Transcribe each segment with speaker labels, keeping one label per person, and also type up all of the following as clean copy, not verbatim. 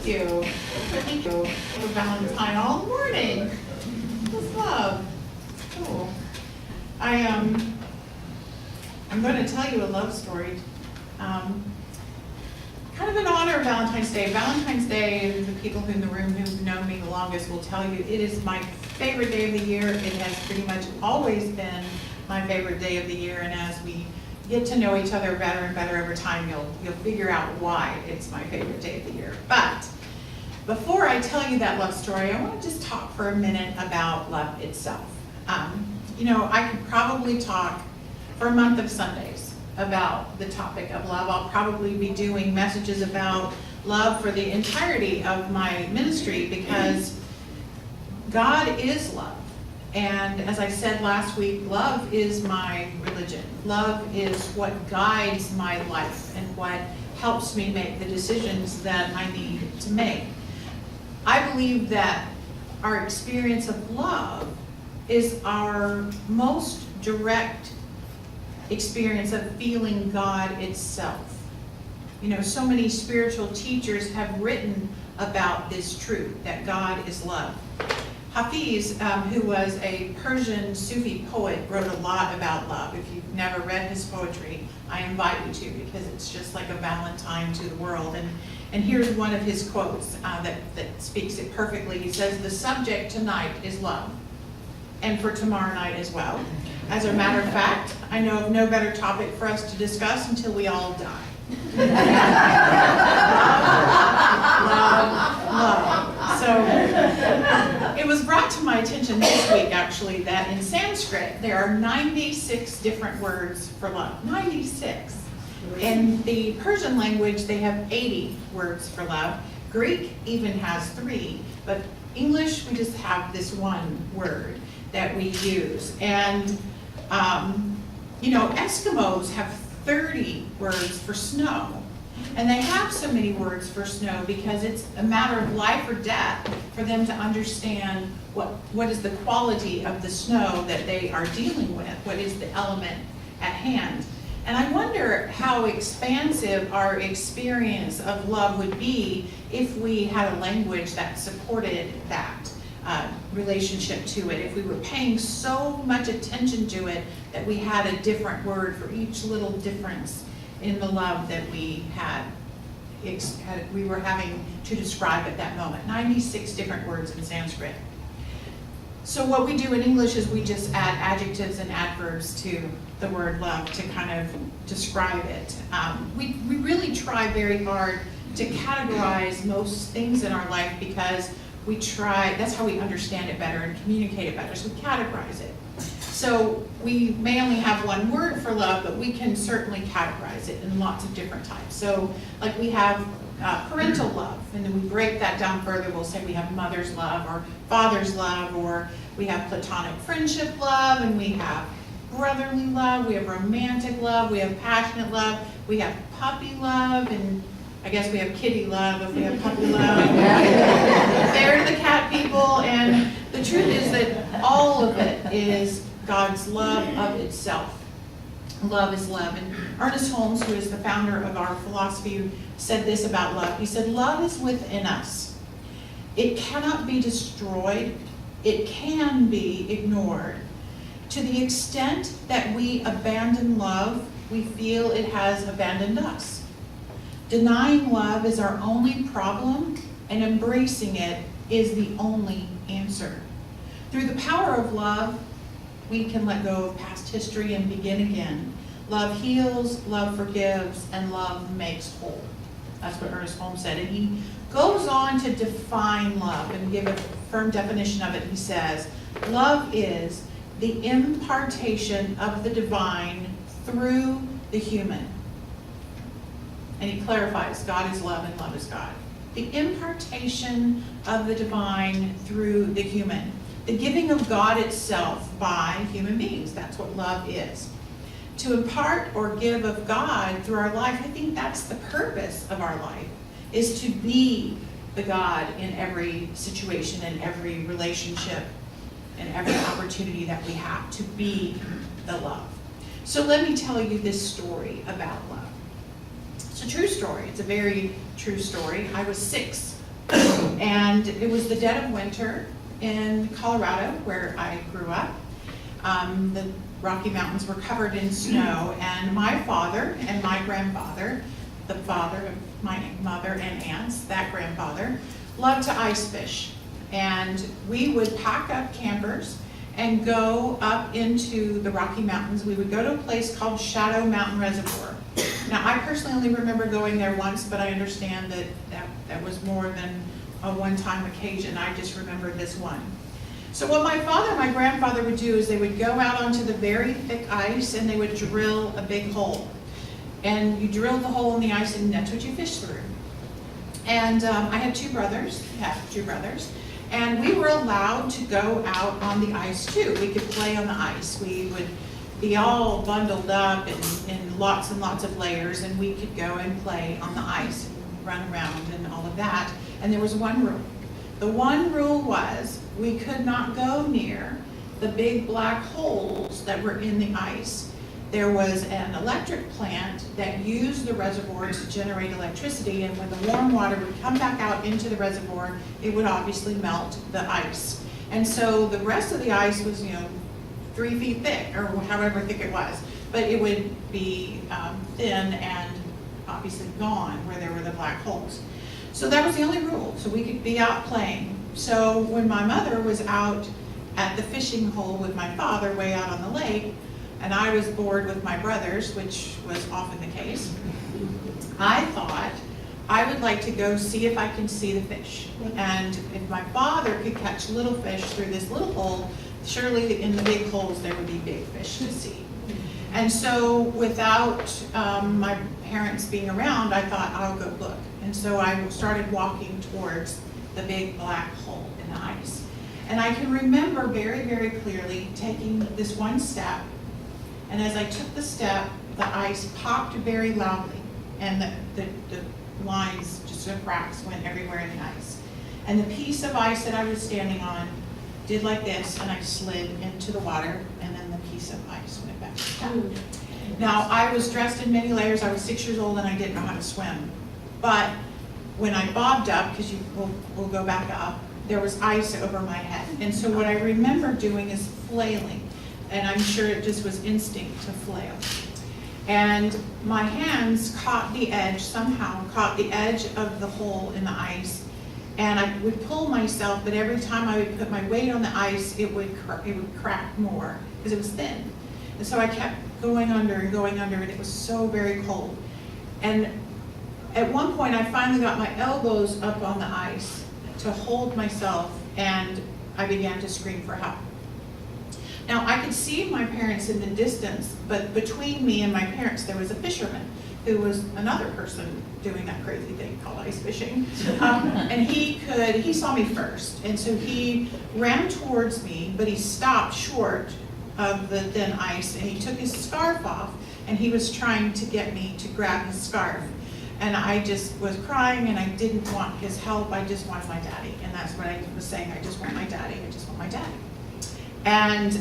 Speaker 1: Thank you. Thank you for Valentine all morning. With love. Cool. I'm going to tell you a love story. Kind of in honor of Valentine's Day. Valentine's Day, the people in the room who've known me the longest will tell you, it is my favorite day of the year. It has pretty much always been my favorite day of the year, and as we get to know each other better and better over time, you'll figure out why it's my favorite day of the year. But before I tell you that love story, I want to just talk for a minute about love itself. I could probably talk for a month of Sundays about the topic of love. I'll probably be doing messages about love for the entirety of my ministry because God is love. And as I said last week, love is my religion. Love is what guides my life and what helps me make the decisions that I need to make. I believe that our experience of love is our most direct experience of feeling God itself. So many spiritual teachers have written about this truth, that God is love. Hafiz, who was a Persian Sufi poet, wrote a lot about love. If you've never read his poetry, I invite you to, because it's just like a Valentine to the world. And here's one of his quotes that speaks it perfectly. He says, "The subject tonight is love, and for tomorrow night as well. As a matter of fact, I know of no better topic for us to discuss until we all die." Love. So it was brought to my attention this week, actually, that in Sanskrit there are 96 different words for love. 96. In the Persian language, they have 80 words for love. Greek even has 3, but English, we just have this one word that we use. And Eskimos have 30 words for snow. And they have so many words for snow because it's a matter of life or death for them to understand what is the quality of the snow that they are dealing with, what is the element at hand. And I wonder how expansive our experience of love would be if we had a language that supported that relationship to it, if we were paying so much attention to it that we had a different word for each little difference in the love that we were having to describe at that moment. 96 different words in Sanskrit. So what we do in English is we just add adjectives and adverbs to the word love to kind of describe it. We really try very hard to categorize most things in our life because that's how we understand it better and communicate it better, so we categorize it. So we may only have one word for love, but we can certainly categorize it in lots of different types. So like we have parental love, and then we break that down further. We'll say we have mother's love or father's love, or we have platonic friendship love, and we have brotherly love, we have romantic love, we have passionate love, we have puppy love, and I guess we have kitty love if we have puppy love. They're the cat people, and the truth is that all of it is God's love of itself. Love is love. And Ernest Holmes, who is the founder of our philosophy, said this about love. He said, "Love is within us. It cannot be destroyed. It can be ignored. To the extent that we abandon love, we feel it has abandoned us. Denying love is our only problem, and embracing it is the only answer. Through the power of love, we can let go of past history and begin again. Love heals, love forgives, and love makes whole." That's what Ernest Holmes said. And he goes on to define love and give a firm definition of it. He says, "Love is the impartation of the divine through the human." And he clarifies, God is love and love is God. The impartation of the divine through the human. The giving of God itself by human beings. That's what love is. To impart or give of God through our life, I think that's the purpose of our life, is to be the God in every situation, in every relationship, in every opportunity that we have, to be the love. So let me tell you this story about love. It's a true story. It's a very true story. I was 6 And it was the dead of winter in Colorado, where I grew up. The Rocky Mountains were covered in snow, and my father and my grandfather, the father of my mother and aunts, that grandfather, loved to ice fish. And we would pack up campers and go up into the Rocky Mountains. We would go to a place called Shadow Mountain Reservoir. Now, I personally only remember going there once, but I understand that was more than a one-time occasion. I just remember this one. So what my father and my grandfather would do is they would go out onto the very thick ice and they would drill a big hole. And you drilled the hole in the ice and that's what you fish through. And I have two brothers, and we were allowed to go out on the ice too. We could play on the ice. We would be all bundled up in lots and lots of layers, and we could go and play on the ice and run around and all of that. And there was one rule. The one rule was we could not go near the big black holes that were in the ice. There was an electric plant that used the reservoir to generate electricity, and when the warm water would come back out into the reservoir, it would obviously melt the ice. And so the rest of the ice was, 3 feet thick, or however thick it was, but it would be thin and obviously gone where there were the black holes. So that was the only rule, so we could be out playing. So when my mother was out at the fishing hole with my father way out on the lake, and I was bored with my brothers, which was often the case, I thought I would like to go see if I can see the fish. And if my father could catch little fish through this little hole, surely in the big holes there would be big fish to see. And so without my parents being around, I thought I'll go look. And so I started walking towards the big black hole in the ice. And I can remember very, very clearly taking this one step. And as I took the step, the ice popped very loudly, and the lines, just the cracks, went everywhere in the ice. And the piece of ice that I was standing on did like this, and I slid into the water, and then the piece of ice went back down. Now, I was dressed in many layers. I was 6 years old, and I didn't know how to swim. But when I bobbed up, because we'll go back up, there was ice over my head. And so what I remember doing is flailing. And I'm sure it just was instinct to flail. And my hands caught the edge, somehow caught the edge of the hole in the ice. And I would pull myself, but every time I would put my weight on the ice, it would crack more because it was thin. And so I kept going under, and it was so very cold. And at one point, I finally got my elbows up on the ice to hold myself, and I began to scream for help. Now, I could see my parents in the distance, but between me and my parents, there was a fisherman who was another person doing that crazy thing called ice fishing. And he saw me first. And so he ran towards me, but he stopped short of the thin ice, and he took his scarf off, and he was trying to get me to grab his scarf. And I just was crying, and I didn't want his help. I just wanted my daddy. And that's what I was saying. I just want my daddy. I just want my daddy. And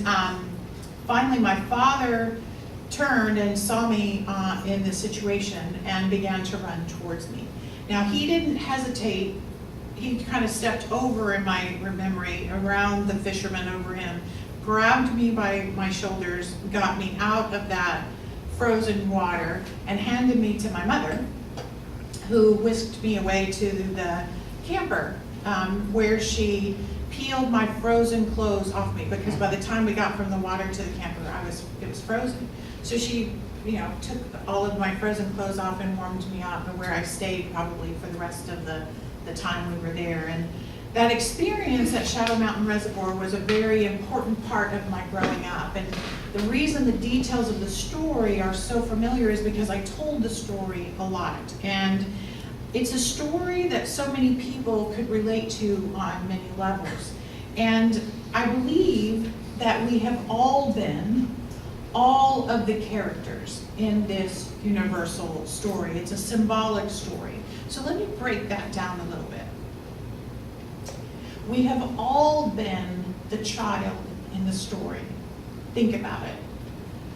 Speaker 1: finally, my father turned and saw me in this situation and began to run towards me. Now, he didn't hesitate. He kind of stepped over, in my memory, around the fisherman over him, grabbed me by my shoulders, got me out of that frozen water, and handed me to my mother, who whisked me away to the camper, where she peeled my frozen clothes off me, because by the time we got from the water to the camper, it was frozen. So she, took all of my frozen clothes off and warmed me up, and where I stayed probably for the rest of the time we were there. And that experience at Shadow Mountain Reservoir was a very important part of my growing up. And the reason the details of the story are so familiar is because I told the story a lot. And it's a story that so many people could relate to on many levels. And I believe that we have all been all of the characters in this universal story. It's a symbolic story. So let me break that down a little bit. We have all been the child in the story. Think about it.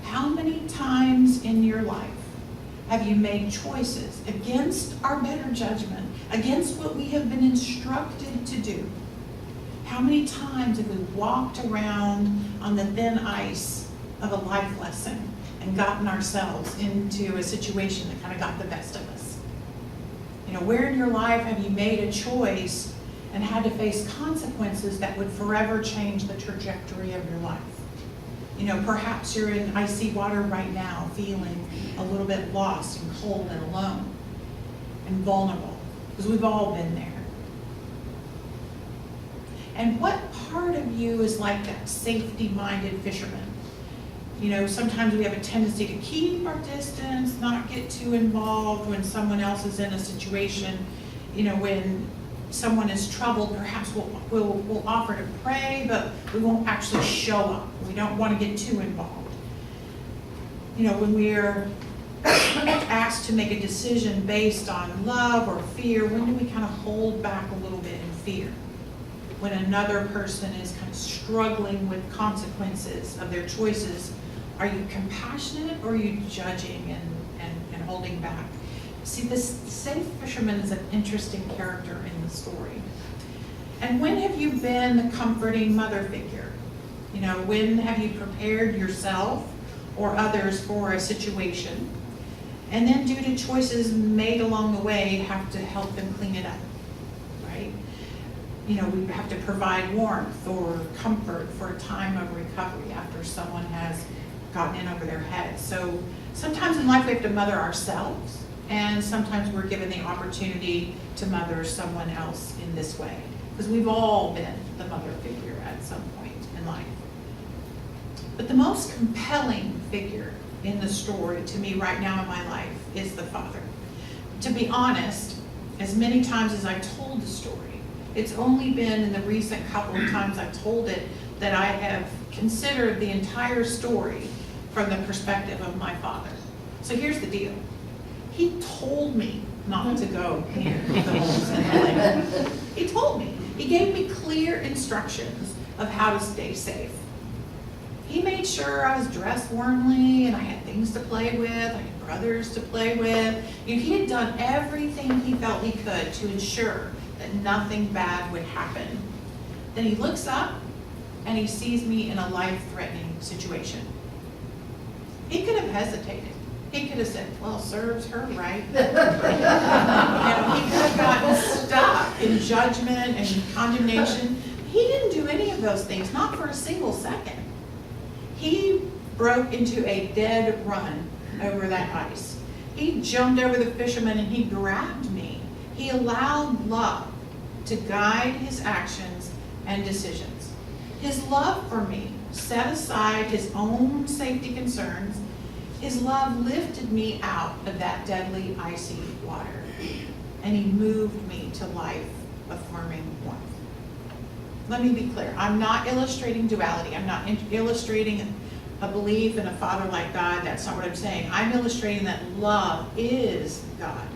Speaker 1: How many times in your life have you made choices against our better judgment against what we have been instructed to do. How many times have we walked around on the thin ice of a life lesson and gotten ourselves into a situation that kind of got the best of us? You know, where in your life have you made a choice and had to face consequences that would forever change the trajectory of your life? You know, perhaps you're in icy water right now, feeling a little bit lost and cold and alone and vulnerable, because we've all been there. And what part of you is like that safety-minded fisherman? You know, sometimes we have a tendency to keep our distance, not get too involved when someone else is in a situation. You know, when someone is troubled, perhaps we'll offer to pray, but we won't actually show up. We don't want to get too involved. You know, when we're asked to make a decision based on love or fear, when do we kind of hold back a little bit in fear? When another person is kind of struggling with consequences of their choices, are you compassionate or are you judging and holding back? See, this safe fisherman is an interesting character in the story. And when have you been the comforting mother figure? You know, when have you prepared yourself or others for a situation, and then due to choices made along the way, have to help them clean it up, right? You know, we have to provide warmth or comfort for a time of recovery after someone has gotten in over their head. So sometimes in life we have to mother ourselves, and sometimes we're given the opportunity to mother someone else in this way, because we've all been the mother figure at some point in life. But the most compelling figure in the story to me right now in my life is the father. To be honest, as many times as I told the story, it's only been in the recent couple of times I've told it that I have considered the entire story from the perspective of my father. So here's the deal. He told me not to go near the holes in the lake. He told me. He gave me clear instructions of how to stay safe. He made sure I was dressed warmly and I had things to play with, I had brothers to play with. You know, he had done everything he felt he could to ensure that nothing bad would happen. Then he looks up and he sees me in a life-threatening situation. He could have hesitated. He could have said, well, serves her right. You know, he could have gotten stuck in judgment and condemnation. He didn't do any of those things, not for a single second. He broke into a dead run over that ice. He jumped over the fisherman and he grabbed me. He allowed love to guide his actions and decisions. His love for me set aside his own safety concerns. His love lifted me out of that deadly, icy water, and he moved me to life-affirming warmth. Let me be clear. I'm not illustrating duality. I'm not illustrating a belief in a father like God. That's not what I'm saying. I'm illustrating that love is God.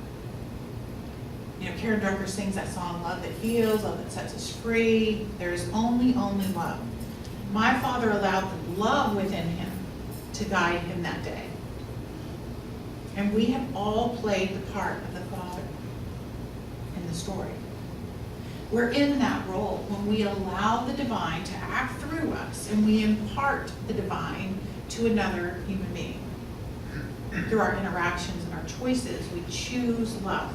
Speaker 1: You know, Karen Drucker sings that song, love that heals, love that sets us free. There is only love. My father allowed the love within him to guide him that day. And we have all played the part of the father in the story. We're in that role when we allow the divine to act through us and we impart the divine to another human being. Through our interactions and our choices, we choose love.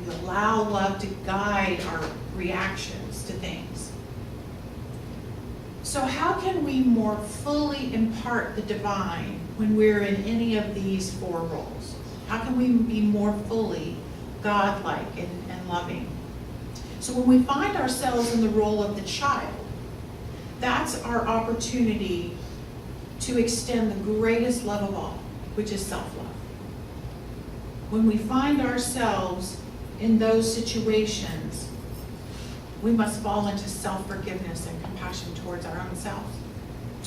Speaker 1: We allow love to guide our reactions to things. So how can we more fully impart the divine when we're in any of these four roles? How can we be more fully God-like and loving? So when we find ourselves in the role of the child, that's our opportunity to extend the greatest love of all, which is self-love. When we find ourselves in those situations, we must fall into self-forgiveness and compassion towards our own selves.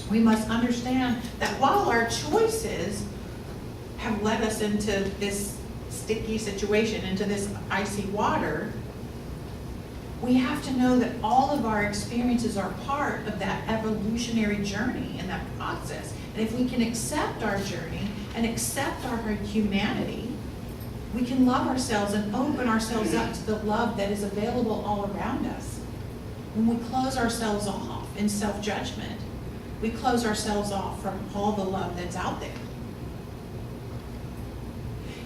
Speaker 1: We must understand that while our choices have led us into this sticky situation, into this icy water, we have to know that all of our experiences are part of that evolutionary journey and that process. And if we can accept our journey and accept our humanity, We can love ourselves and open ourselves up to the love that is available all around us. When we close ourselves off in self-judgment, we close ourselves off from all the love that's out there.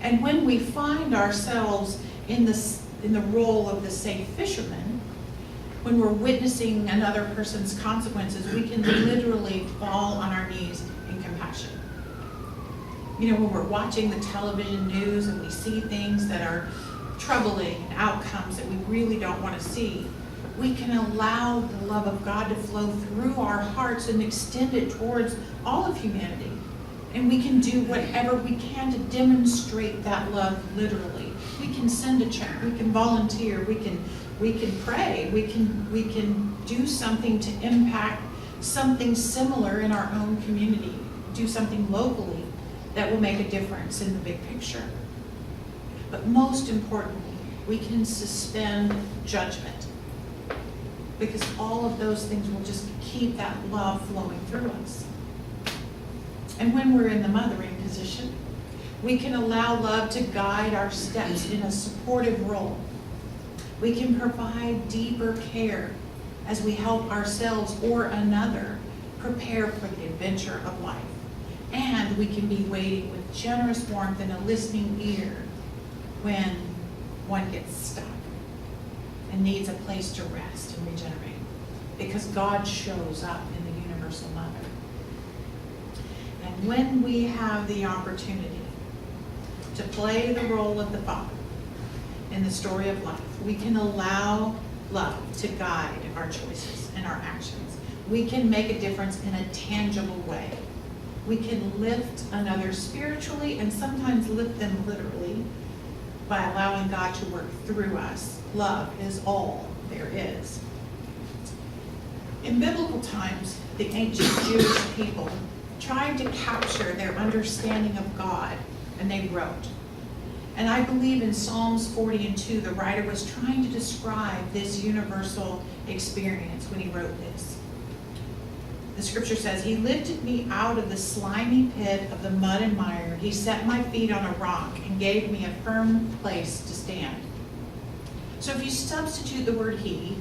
Speaker 1: And when we find ourselves in the role of the safe fisherman, when we're witnessing another person's consequences, we can literally fall on our knees in compassion. You know, when we're watching the television news and we see things that are troubling and outcomes that we really don't want to see, we can allow the love of God to flow through our hearts and extend it towards all of humanity. And we can do whatever we can to demonstrate that love literally. We can send a check, we can volunteer, we can pray, we can do something to impact something similar in our own community, do something locally that will make a difference in the big picture. But most importantly, we can suspend judgment, because all of those things will just keep that love flowing through us. And when we're in the mothering position, we can allow love to guide our steps in a supportive role. We can provide deeper care as we help ourselves or another prepare for the adventure of life. And we can be waiting with generous warmth and a listening ear when one gets stuck and needs a place to rest and regenerate, because God shows up in the universal mother. And when we have the opportunity to play the role of the Father in the story of life, we can allow love to guide our choices and our actions. We can make a difference in a tangible way. We can lift another spiritually and sometimes lift them literally by allowing God to work through us. Love is all there is. In biblical times, the ancient Jewish people tried to capture their understanding of God, and they wrote. And I believe in Psalms 40:2, the writer was trying to describe this universal experience when he wrote this. The scripture says, "He lifted me out of the slimy pit of the mud and mire. He set my feet on a rock and gave me a firm place to stand." So if you substitute the word he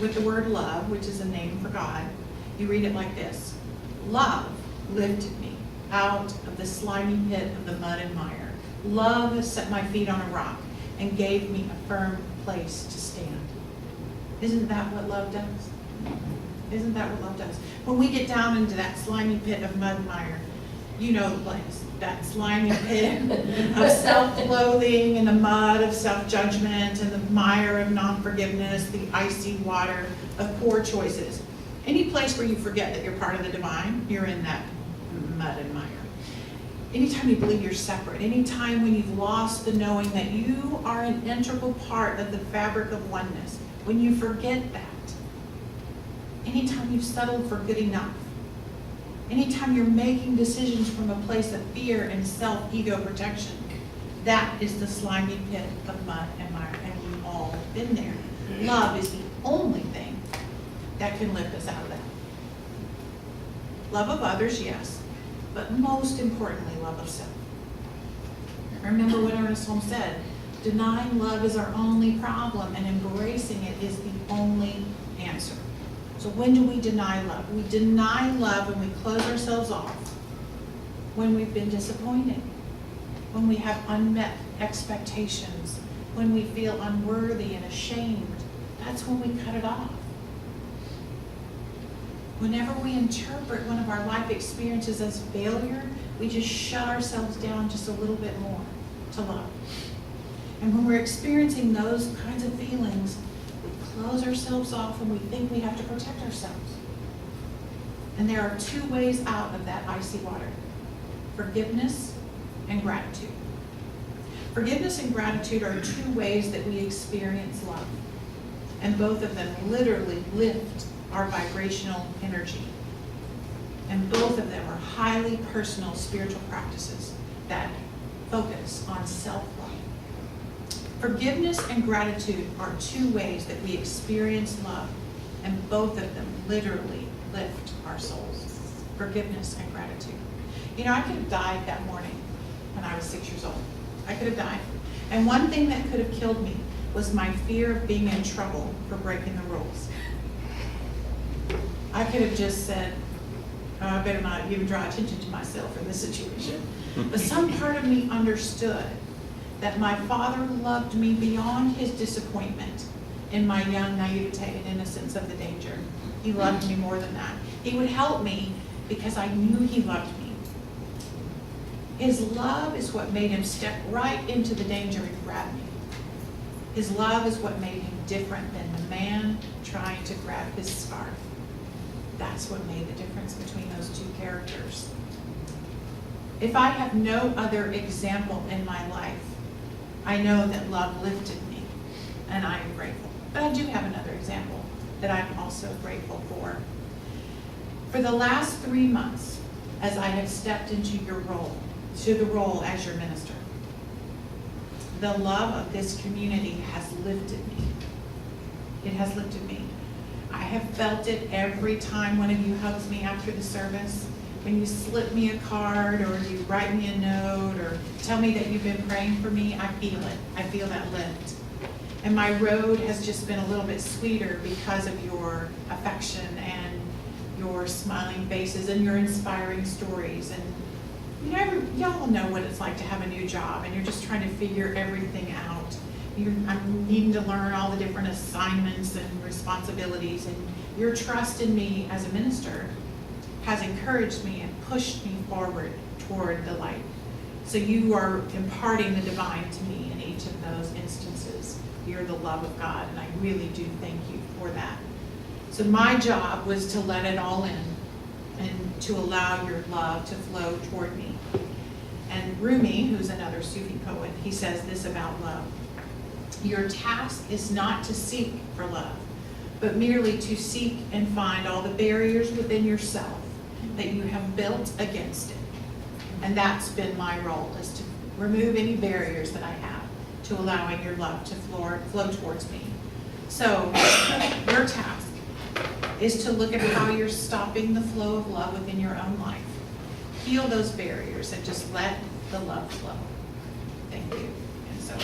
Speaker 1: with the word love, which is a name for God, you read it like this: love lifted me out of the slimy pit of the mud and mire. Love set my feet on a rock and gave me a firm place to stand. Isn't that what love does? Isn't that what love does? When we get down into that slimy pit of mud and mire, you know the place, that slimy pit of self-loathing and the mud of self-judgment and the mire of non-forgiveness, the icy water of poor choices. Any place where you forget that you're part of the divine, you're in that mud and mire. Anytime you believe you're separate, anytime when you've lost the knowing that you are an integral part of the fabric of oneness, when you forget that, anytime you've settled for good enough, anytime you're making decisions from a place of fear and self-ego protection, that is the slimy pit of mud and mire, and we've all been there. Love is the only thing that can lift us out of that. Love of others, yes, but most importantly, love of self. Remember what Ernest Holmes said, denying love is our only problem and embracing it is the only answer. So when do we deny love? We deny love when we close ourselves off, when we've been disappointed, when we have unmet expectations, when we feel unworthy and ashamed. That's when we cut it off. Whenever we interpret one of our life experiences as failure, we just shut ourselves down just a little bit more to love. And when we're experiencing those kinds of feelings, we close ourselves off and we think we have to protect ourselves. And there are two ways out of that icy water: forgiveness and gratitude. Forgiveness and gratitude are two ways that we experience love. And both of them literally lift our vibrational energy. And both of them are highly personal spiritual practices that focus on self-love. Forgiveness and gratitude are two ways that we experience love, and both of them literally lift our souls. Forgiveness and gratitude. You know, I could have died that morning when I was 6 years old. I could have died. And one thing that could have killed me was my fear of being in trouble for breaking the rules. I could have just said, oh, I better not even draw attention to myself in this situation. But some part of me understood that my father loved me beyond his disappointment in my young naivete and innocence of the danger. He loved me more than that. He would help me because I knew he loved me. His love is what made him step right into the danger and grab me. His love is what made him different than the man trying to grab his scarf. That's what made the difference between those two characters. If I have no other example in my life, I know that love lifted me, and I am grateful. But I do have another example that I'm also grateful for. For the last 3 months, as I have stepped into the role as your minister, the love of this community has lifted me. It has lifted me. I have felt it every time one of you hugs me after the service, when you slip me a card or you write me a note or tell me that you've been praying for me. I feel it. I feel that lift. And my road has just been a little bit sweeter because of your affection and your smiling faces and your inspiring stories. And you know, y'all know what it's like to have a new job and you're just trying to figure everything out. I'm needing to learn all the different assignments and responsibilities, and your trust in me as a minister has encouraged me and pushed me forward toward the light. So you are imparting the divine to me in each of those instances. You're the love of God, and I really do thank you for that. So my job was to let it all in and to allow your love to flow toward me. And Rumi, who's another Sufi poet, he says this about love. Your task is not to seek for love, but merely to seek and find all the barriers within yourself that you have built against it. And that's been my role, is to remove any barriers that I have to allowing your love to flow towards me. So your task is to look at how you're stopping the flow of love within your own life. Heal those barriers and just let the love flow. Thank you. And so